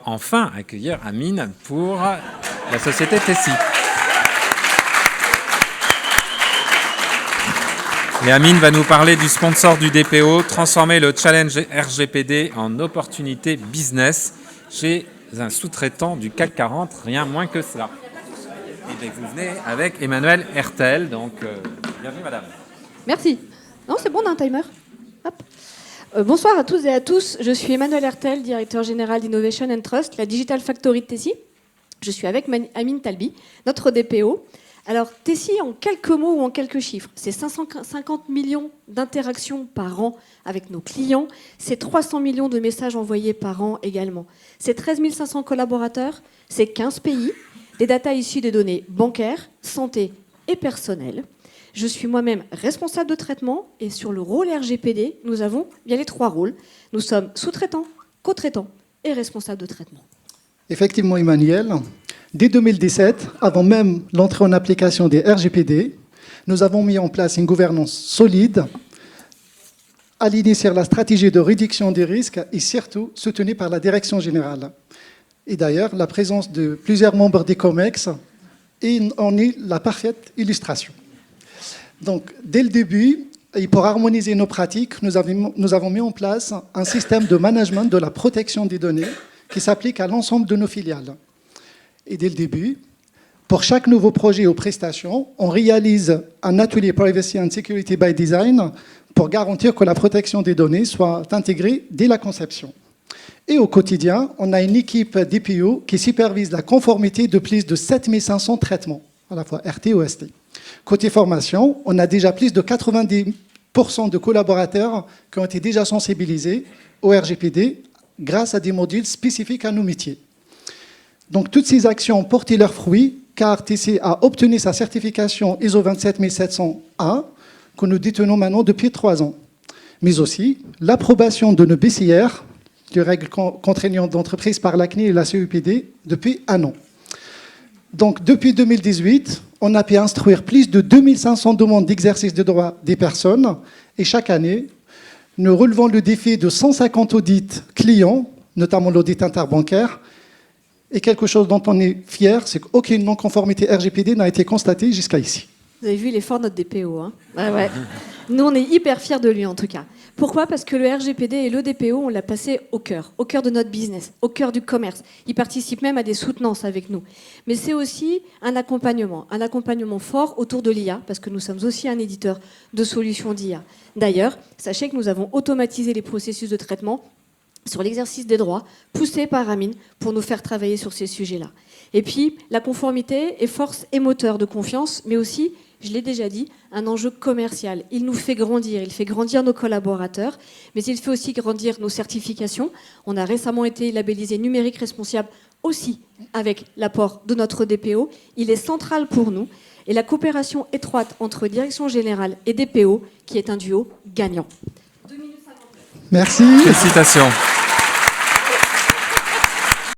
enfin accueillir Amine pour la société Tessie. Et Amine va nous parler du sponsor du DPO, transformer le challenge RGPD en opportunité business chez un sous-traitant du CAC 40, rien moins que cela. Et vous venez avec Emmanuelle Hertel, donc bienvenue madame. Merci. Non, c'est bon, on a un timer. Hop. Bonsoir à tous et à tous, je suis Emmanuelle Hertel, directeur général d'Innovation and Trust, la Digital Factory de Tessie. Je suis avec Amine Talbi, notre DPO. Alors, Tessie, en quelques mots ou en quelques chiffres, c'est 550 millions d'interactions par an avec nos clients, c'est 300 millions de messages envoyés par an également. C'est 13 500 collaborateurs, c'est 15 pays, des datas issues des données bancaires, santé et personnelles. Je suis moi-même responsable de traitement et sur le rôle RGPD, nous avons bien les 3 rôles. Nous sommes sous-traitants, co-traitants et responsables de traitement. Effectivement, Emmanuel. Dès 2017, avant même l'entrée en application des RGPD, nous avons mis en place une gouvernance solide, alignée sur la stratégie de réduction des risques et surtout soutenue par la direction générale. Et d'ailleurs, la présence de plusieurs membres des COMEX en est la parfaite illustration. Donc, dès le début, et pour harmoniser nos pratiques, nous avons mis en place un système de management de la protection des données qui s'applique à l'ensemble de nos filiales. Et dès le début, pour chaque nouveau projet ou prestation, on réalise un atelier Privacy and Security by Design pour garantir que la protection des données soit intégrée dès la conception. Et au quotidien, on a une équipe DPO qui supervise la conformité de plus de 7500 traitements, à la fois RT et OST. Côté formation, on a déjà plus de 90% de collaborateurs qui ont été déjà sensibilisés au RGPD grâce à des modules spécifiques à nos métiers. Donc, toutes ces actions ont porté leurs fruits, car Tessie a obtenu sa certification ISO 27701, que nous détenons maintenant depuis 3 ans. Mais aussi l'approbation de nos BCR, les règles contraignantes d'entreprise par la CNIL et la CEPD, depuis 1 an. Donc, depuis 2018, on a pu instruire plus de 2500 demandes d'exercice de droit des personnes, et chaque année, nous relevons le défi de 150 audits clients, notamment l'audit interbancaire. Et quelque chose dont on est fier, c'est qu'aucune non-conformité RGPD n'a été constatée jusqu'à ici. Vous avez vu, il est fort notre DPO. Hein, ouais. Nous, on est hyper fiers de lui en tout cas. Pourquoi ? Parce que le RGPD et le DPO, on l'a passé au cœur de notre business, au cœur du commerce. Il participe même à des soutenances avec nous. Mais c'est aussi un accompagnement fort autour de l'IA, parce que nous sommes aussi un éditeur de solutions d'IA. D'ailleurs, sachez que nous avons automatisé les processus de traitement sur l'exercice des droits, poussé par Amine pour nous faire travailler sur ces sujets-là. Et puis, la conformité est force et moteur de confiance, mais aussi, je l'ai déjà dit, un enjeu commercial. Il nous fait grandir, il fait grandir nos collaborateurs, mais il fait aussi grandir nos certifications. On a récemment été labellisé numérique responsable aussi avec l'apport de notre DPO. Il est central pour nous. Et la coopération étroite entre Direction Générale et DPO, qui est un duo gagnant. 2 minutes 59. Merci. Félicitations.